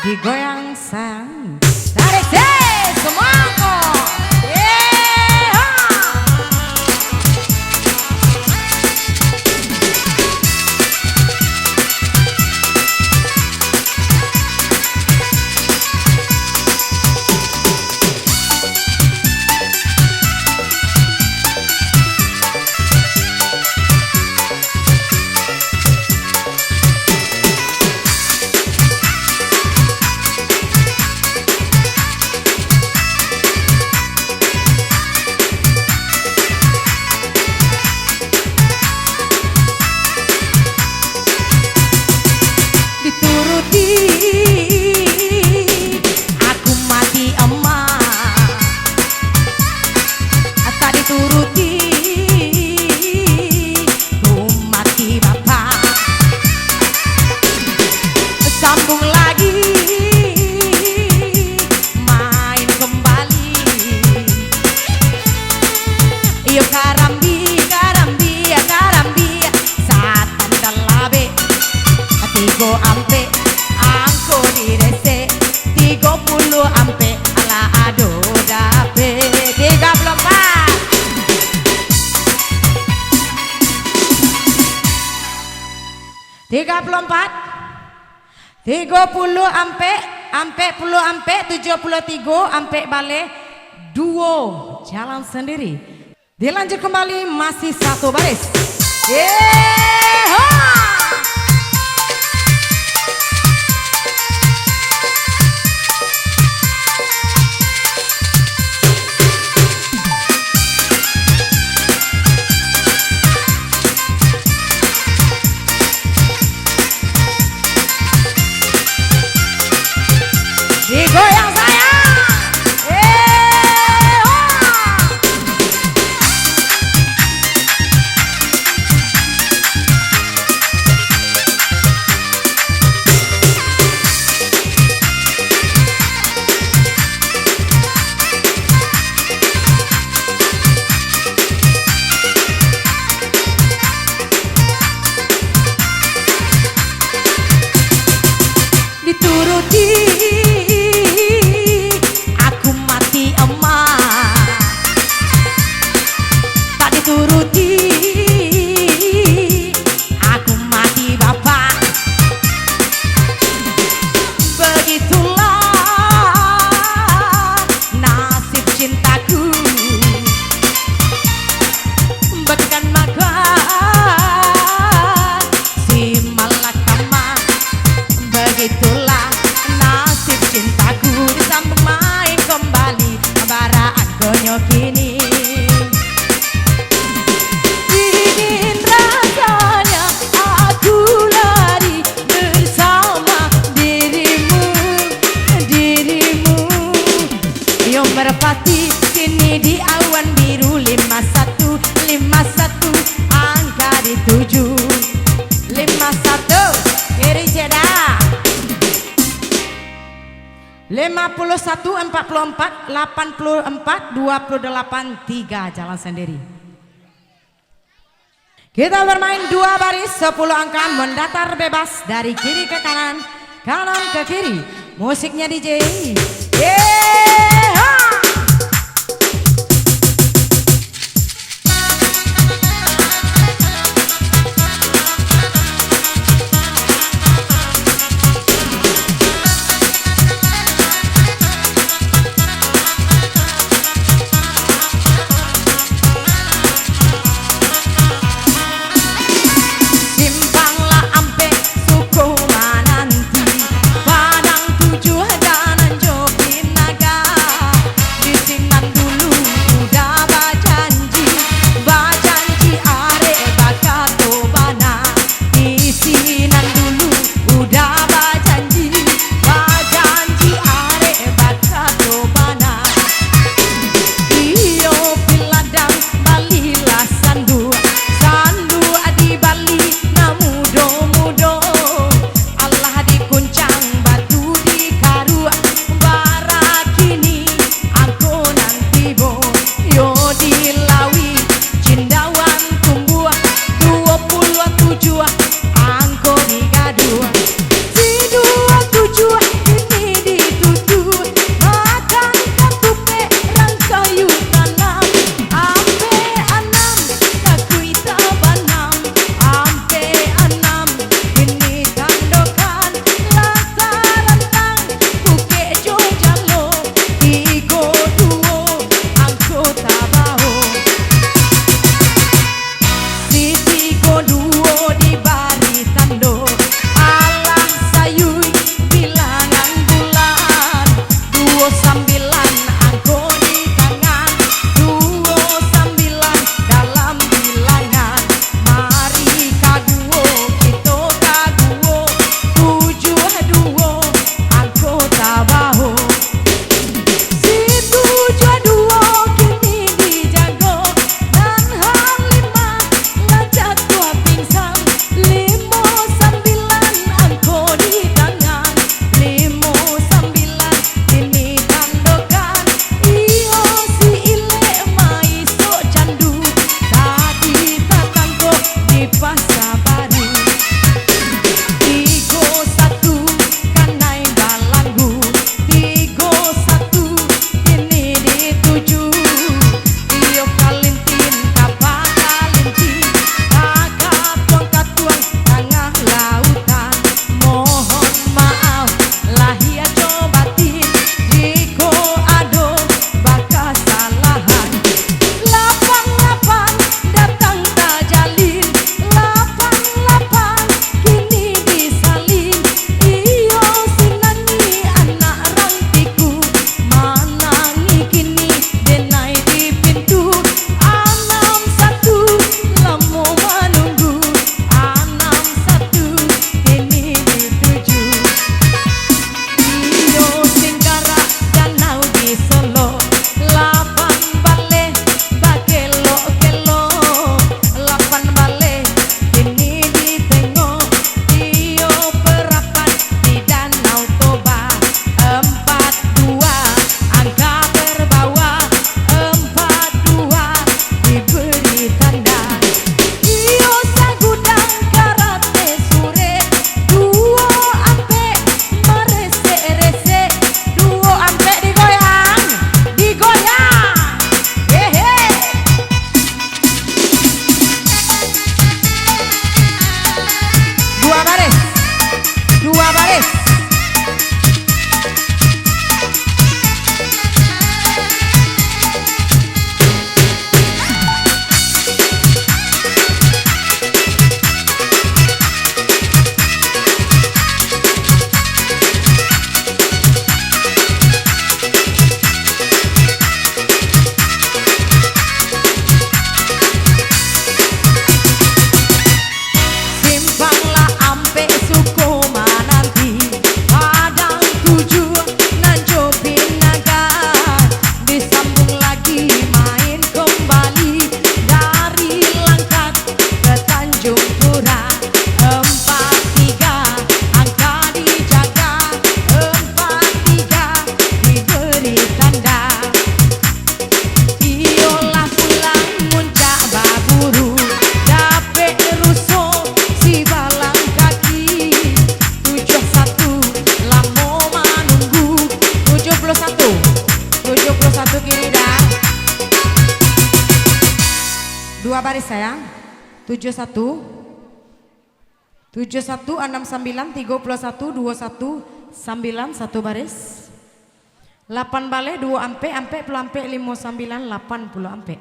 digoyang sang tarik semua kok. Aku mati emak, tak dituruti. Ku mati bapak, sambung lagi, main kembali. Iyo karambi, karambi, karambi, satan dalabe, tigo ampe. 30 ampe ala ado dape 34 30 ampe puluh ampe 73 ampe balik duo jalan sendiri. Dilanjut kembali masih satu baris. Digoyang sayang, dituruti. Turuti, aku mati bapak. Begitulah nasib cintaku, bahkan makan si malakama. Begitulah nasib cintaku, disambung main kembali baraan gonyok kini. Merpati kini di awan biru 51 angka dituju 51 kiri cedak 51 44 84 28 3 jalan sendiri. Kita bermain dua baris 10 angka mendatar bebas dari kiri ke kanan, kanan ke kiri. Musiknya DJ. Padang 7 jalan Jopina baris sayang. 71 69 31 21 9 1 baris. 8 balik 2 ampe puluh ampe 59 80 ampe.